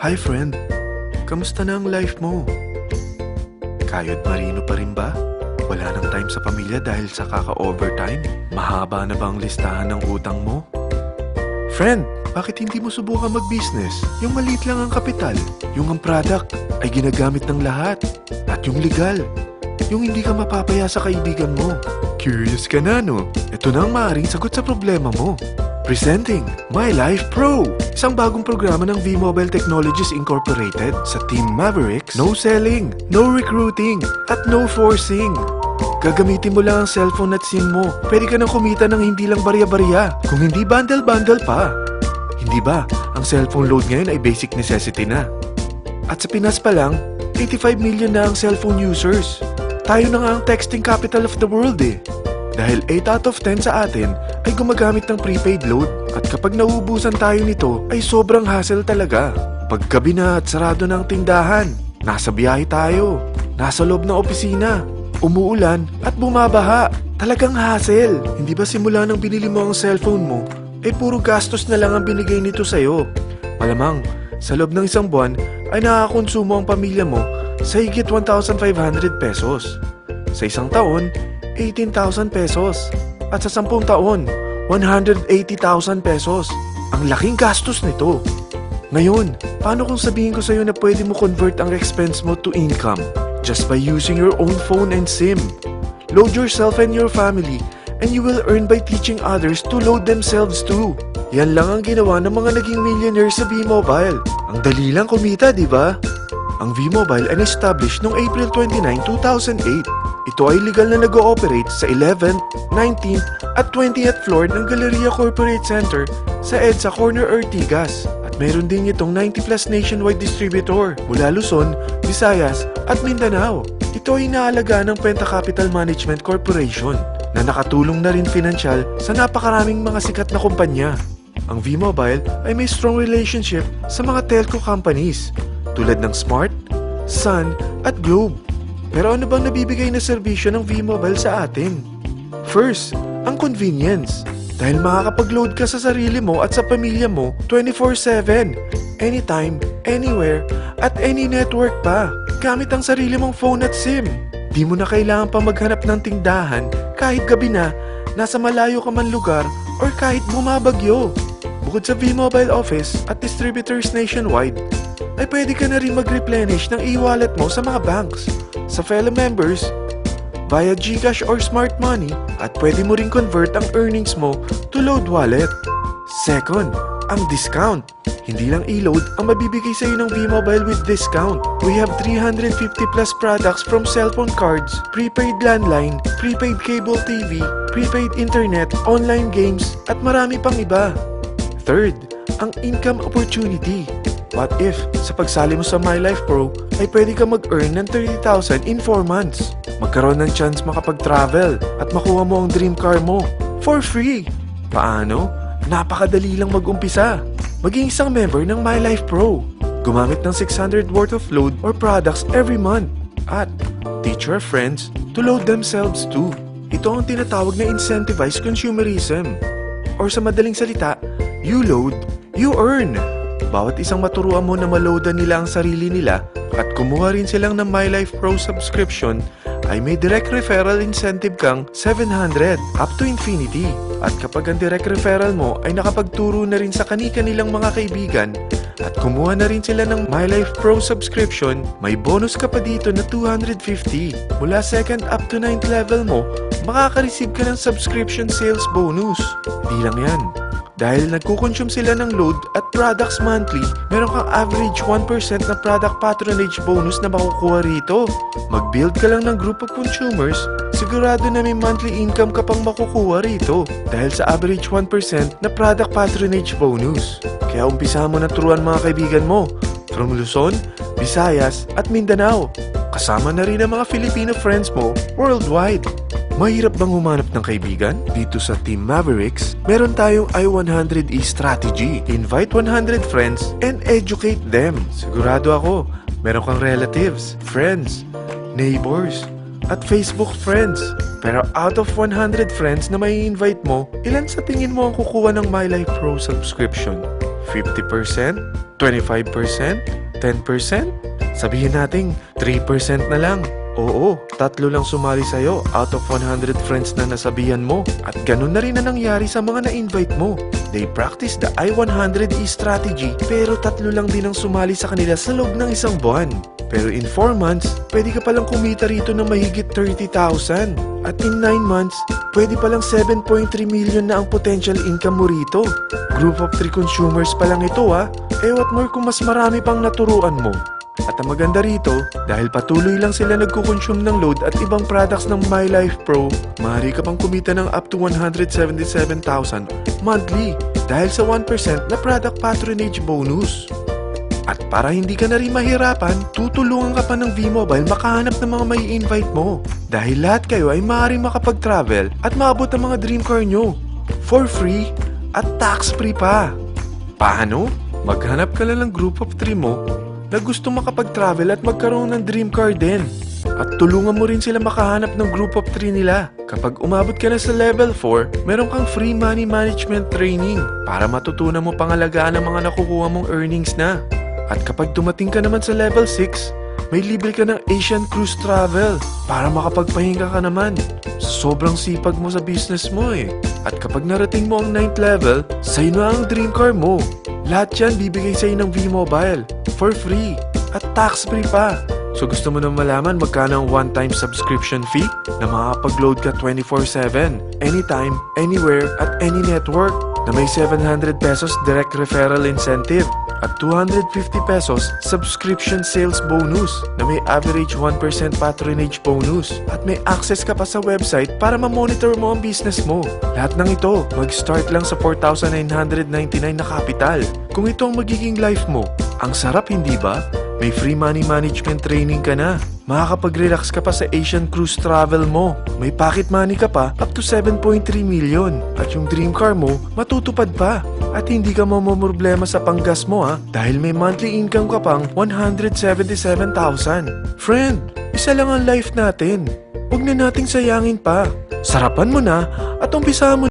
Hi friend, kamusta na ang life mo? Kayod marino pa rin ba? Wala nang time sa pamilya dahil sa kaka-overtime? Mahaba na ba ang listahan ng utang mo? Friend, bakit hindi mo subukan mag-business? Yung maliit lang ang kapital, yung ang product ay ginagamit ng lahat, at yung legal, yung hindi ka mapapaya sa kaibigan mo. Curious ka na, no? Ito na ang maaaring sagot sa problema mo. Presenting My Life Pro, isang bagong programa ng V-Mobile Technologies Incorporated. Sa Team Mavericks, no selling, no recruiting, at no forcing. Gagamitin mo lang ang cellphone at SIM mo. Pwede ka nang kumita ng hindi lang barya-barya, kung hindi bundle-bundle pa. Hindi ba, ang cellphone load ngayon ay basic necessity na. At sa Pinas pa lang, 85 million na ang cellphone users. Tayo na nga ang texting capital of the world eh. Dahil 8 out of 10 sa atin ay gumagamit ng prepaid load. At kapag nauubusan tayo nito ay sobrang hassle talaga. Paggabi na at sarado ng tindahan, nasa biyahe tayo, nasa loob ng opisina, umuulan at bumabaha. Talagang hassle. Hindi ba simula nang binili mo ang cellphone mo, ay puro gastos na lang ang binigay nito sa'yo? Malamang, sa loob ng isang buwan ay nakakakonsumo ang pamilya mo sa higit 1,500 pesos. Sa isang taon, 18,000 pesos. At sa 10 taon, 180,000 pesos. Ang laking gastos nito. Ngayon, paano kung sabihin ko sa'yo na pwede mo convert ang expense mo to income just by using your own phone and SIM? Load yourself and your family and you will earn by teaching others to load themselves too. Yan lang ang ginawa ng mga naging millionaires sa V-Mobile. Ang dali lang kumita, di ba? Ang V-Mobile ay na-establish noong April 29, 2008. Ito ay legal na nag-ooperate sa 11th, 19th at 20th floor ng Galleria Corporate Center sa EDSA Corner Ortigas. At meron din itong 90+ nationwide distributor mula Luzon, Visayas at Mindanao. Ito ay inaalaga ng Penta Capital Management Corporation na nakatulong na rin pinansyal sa napakaraming mga sikat na kumpanya. Ang V-Mobile ay may strong relationship sa mga telco companies tulad ng Smart, Sun at Globe. Pero ano bang nabibigay na serbisyo ng V-Mobile sa atin? First, ang convenience. Dahil makakapag-load ka sa sarili mo at sa pamilya mo 24/7, anytime, anywhere, at any network pa. Gamit ang sarili mong phone at SIM. Di mo na kailangan pa maghanap ng tindahan kahit gabi na, nasa malayo ka man lugar, or kahit bumabagyo. Bukod sa V-Mobile office at distributors nationwide, ay pwede ka na rin mag-replenish ng e-wallet mo sa mga banks, sa fellow members, via GCash or Smart Money, at pwede mo rin convert ang earnings mo to load wallet. Second, ang discount. Hindi lang e-load ang mabibigay sa iyo ng V-Mobile with discount. We have 350+ products from cellphone cards, prepaid landline, prepaid cable TV, prepaid internet, online games, at marami pang iba. Third, ang income opportunity. What if, sa pagsali mo sa My Life Pro, ay pwede ka mag-earn ng 30,000 in 4 months? Magkaroon ng chance makapag-travel at makuha mo ang dream car mo for free. Paano? Napakadali lang mag-umpisa. Maging isang member ng My Life Pro. Gumamit ng 600 worth of load or products every month. At teach your friends to load themselves too. Ito ang tinatawag na incentivized consumerism. Or sa madaling salita, you load, you earn. Bawat isang maturuan mo na maloadan nila ang sarili nila at kumuha rin silang ng My Life Pro subscription, ay may direct referral incentive kang 700 up to infinity. At kapag ang direct referral mo ay nakapagturo na rin sa kani-kanilang mga kaibigan at kumuha na rin sila ng My Life Pro subscription, may bonus ka pa dito na 250. Mula 2nd up to 9th level mo, makaka-receive ka ng subscription sales bonus. Di lang yan. Dahil nagkukonsume sila ng load at products monthly, meron kang average 1% na product patronage bonus na makukuha rito. Mag-build ka lang ng group of consumers, sigurado na may monthly income ka pang makukuha rito dahil sa average 1% na product patronage bonus. Kaya umpisa mo na turuan mga kaibigan mo from Luzon, Visayas at Mindanao. Kasama na rin ang mga Filipino friends mo worldwide. Mahirap bang humanap ng kaibigan? Dito sa Team Mavericks, meron tayong I-100E strategy. Invite 100 friends and educate them. Sigurado ako, meron kang relatives, friends, neighbors, at Facebook friends. Pero out of 100 friends na may invite mo, ilan sa tingin mo ang kukuha ng My Life Pro subscription? 50%? 25%? 10%? Sabihin nating 3% na lang. Oo, 3 lang sumali sa'yo out of 100 friends na nasabihan mo. At ganun na rin na nangyari sa mga na-invite mo. They practice the I-100E strategy pero 3 lang din ang sumali sa kanila sa loob ng isang buwan. Pero in 4 months, pwede ka palang kumita rito ng mahigit 30,000. At in 9 months, pwede palang 7.3 million na ang potential income mo rito. Group of 3 consumers pa lang ito Eh what more kung mas marami pang naturuan mo. At ang maganda rito, dahil patuloy lang sila nagkukonsume ng load at ibang products ng My Life Pro, maaari ka pang kumita ng up to 177,000 monthly dahil sa 1% na product patronage bonus. At para hindi ka na rin mahirapan, tutulungan ka pa ng V-Mobile makahanap ng mga may invite mo. Dahil lahat kayo ay maaaring makapag-travel at maabot ang mga dream car nyo. For free at tax-free pa. Paano? Maghanap ka lang ng group of 3 mo na gusto makapag-travel at magkaroon ng dream car din. At tulungan mo rin sila makahanap ng group of 3 nila. Kapag umabot ka na sa level 4, meron kang free money management training para matutunan mo pangalagaan ang mga nakukuha mong earnings na. At kapag dumating ka naman sa level 6, may libre ka ng Asian Cruise Travel para makapagpahinga ka naman. Sobrang sipag mo sa business mo At kapag narating mo ang 9th level, sa'yo na ang dream car mo. Lahat yan bibigay sa'yo ng V-Mobile for free at tax-free pa. So gusto mo na malaman magkano ang one-time subscription fee na makakapag-load ka 24/7, anytime, anywhere, at any network na may 700 pesos direct referral incentive at 250 pesos subscription sales bonus na may average 1% patronage bonus at may access ka pa sa website para ma-monitor mo ang business mo. Lahat ng ito, mag-start lang sa 4,999 na capital. Kung ito ang magiging life mo, ang sarap hindi ba? May free money management training ka na. Makakapag-relax ka pa sa Asian Cruise Travel mo. May pocket money ka pa up to 7.3 million. At yung dream car mo, matutupad pa. At hindi ka mamomroblema sa panggas mo dahil may monthly income ka pang 177,000. Friend, isa lang ang life natin. Huwag na nating sayangin pa. Sarapan mo na at umpisahan mo